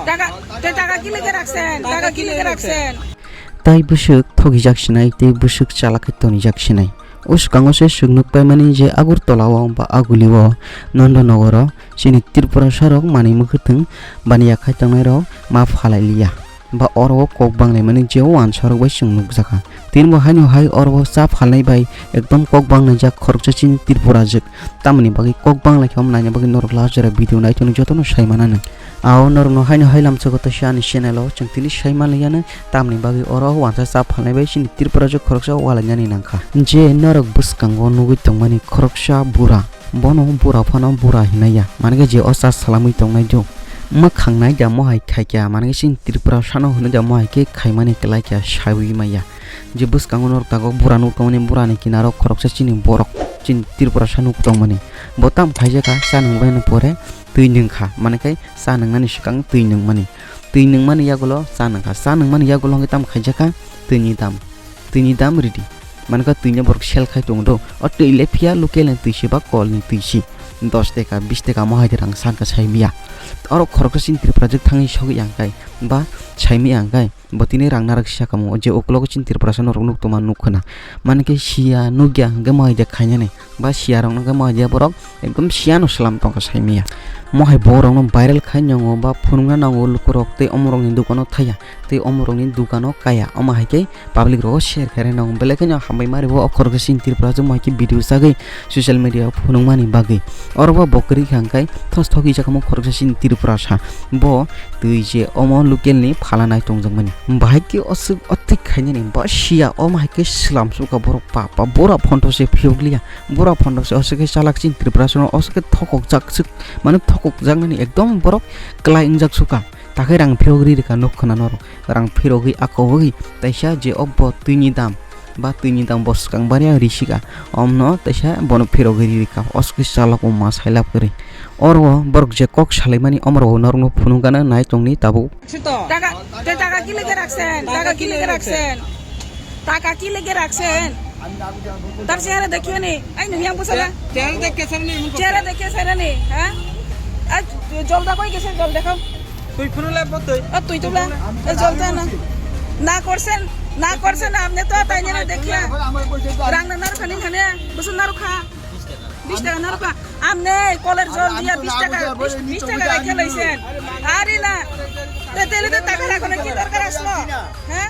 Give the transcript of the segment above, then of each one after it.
টাকা কি লেগে রাখছেন? টাকা কি লেগে রাখছেন? তাই বসুক thokijak sinai tei bosuk chalak tonijak sinai uskango se sungnuk paimani je agurtolao ba aguliwo nondonogoro chini Tripura sarok mani mukhutung baniya khaitangnai rok ma phalailia ba oro kok banglai mani je wansa rok bai sungnuk jaka tinbo haino hai oro cha phalnai bai ekdom kok bangnai jak khoroksa chini Tripura jek tamni bagi kok banglai khom naina bagi norok lajara video nai toni jotono saimanana ao norno haino hailam chogoto shani channel o chungtini saimanliana tamni bagi oro wansa cha phalnai bai chini Tripura jek khoroksa walainani nangkha je norok buskango nugui tongmani khoroksa bura bono bura phano bura hinaya manege je osa salamui tongnai jo makhangnai ja mohai khaikya manege sin Tripura sano hunu ja mohai ke khaimani kelaikya shawi maya je buskango nor tago bura nu tongmani burani kinaro khoroksa chini borok chin Tripura sano tongmani botam khaijaka sanung baina pore tuinung kha manekai sanung nani sikang tuinung mani yagulo sanung mani yagulo ngitam khaijaka tuini dam ridi manaka tuinya borok sel khai tongdo o tuile phia local tuisi ba kol ni tuisi 10 টাকা 20 টাকা mohai rang sanka saimia oro khoroksa sin Tripura jek thangi sogi yangkai ba saimi yangkai botini rang narak sakamo je oklogo sin Tripura san rok nuk toma nukhana manke sia nugya ge mohai de khainane ba sia rong ge mohai de borok ekdom sia no salam tongka saimia mohai borok no viral khainyango ba phunungna nango lukurok te omrong ni dukano thaya te omrong ni dukano kaya omahai ke public ro share khare nang belekanya hambai mari bo khoroksa sin Tripura jek mohai ki video sagai social media phunungmani bagi orba bokri khangkai thokijak mo khoroksa sin Tripura sa bo tui je omo local ni phalanai tongjangmani bahai ke osuk otik khainani ba sia omahai ke slam suka borok pa bora phonto se phioglia bora phonto se osike chalak sin Tripura sa osike thokojak suk mane thokojak nani ekdom borok klai ingjak suka takai rang phiogri rika nokhana nor rang phirogi akogi taisa je obbo tuini dam bos kang baria risika omno taisa bono phirogiri rika oski chalak o ma sailap kori orwo borok je kok salaimani omro norno phunungana nai tongni tabu টাকা কি লেগে রাখছেন? টাকা কি লেগে রাখছেন? টাকা কি লেগে রাখছেন? তার চেহারা দেখিও নি আই নহিয়া বসলা চেহারা দেখে সারা নি হ্যাঁ আর জলটা কই গেছে? জল দেখাও। তুই ফোন লাগব তুই তুলা এই জলটা না করছেন আপনি তো তাই না দেখিয়া রান্না নার খানি খানে বসুন নার খা 20 টাকা নার খা আমনে কলের জল দিয়া 20 টাকা রেখে লইছেন আরে না তেলে তো টাকা রাখো না কি দরকার আসলো হ্যাঁ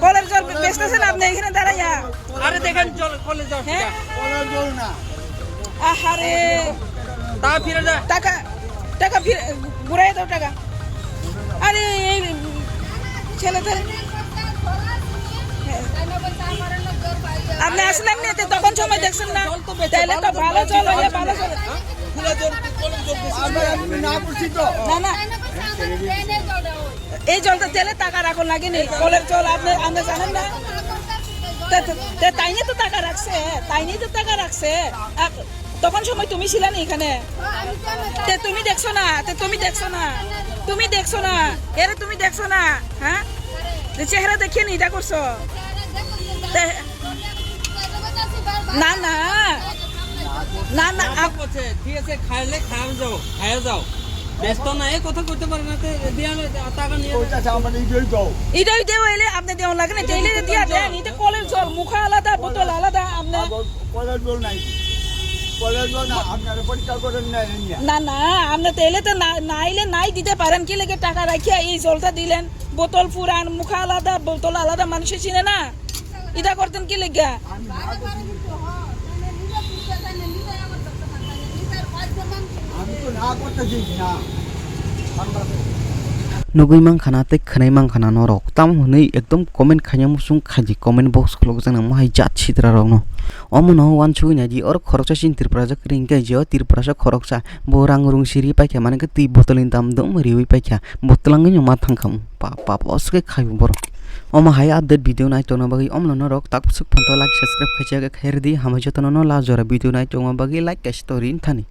কলের জল বেচতেছেন আপনি এখানে দাঁড়াইয়া আরে দেখেন জল কলের জল হ্যাঁ কলের জল না আহারে তা ফিরে যা টাকা ফিরে ঘুরাই দাও টাকা আরে এই ছেলেদের আপনি আসলেন না তখন সময় দেখছেন না তাহলে তো ভালো জল হয়ে ভালো জল না এই জলটা তেলে টাকা রাখুন লাগেনি কলের জল আপনি জানেন না তাই নিয়ে তো টাকা রাখছে তখন সময় তুমি ছিলে না এখানে তুমি দেখছো না এরে তুমি দেখছো না হ্যাঁ চেহারা দেখিয়ে নি এটা করছো না ঠিক আছে খাইলে খাওয়া যাও ব্যস্ত না এই কথা করতে পারে না টাকা নিয়ে এটাই দেও এলে আপনি দেও লাগে না তেলে দিয়া দেন এটা কলের জল মুখা আলাদা বোতল আলাদা আপনি কলের জল নাই না আপনি তেলে তো নাইলে নাই দিতে পারেন কি লেগে টাকা রাখিয়া এই জলটা দিলেন বোতল পুরান মুখা আলাদা বোতল আলাদা মানুষে চিনে না এটা করতেন কি লেগে nugui mangkhana tei khnai mangkhana norok tam hunui ekdom comment khanya musung khaji comment box khlok jana mohai jat chitra rok no omono wansui na di or khoroksa sin Tripura jak ringkai je Tripura sa khoroksa bo rang rung siri paikha mane ke tui botolin dam dom riwi paikha botolangi no ma thangkham pa oske khai bor oma hai update video nai tona bagi omno norok tak suk phonto like subscribe khaija ga khair di hamai jotono no la jora video nai tongma bagi like ka story thani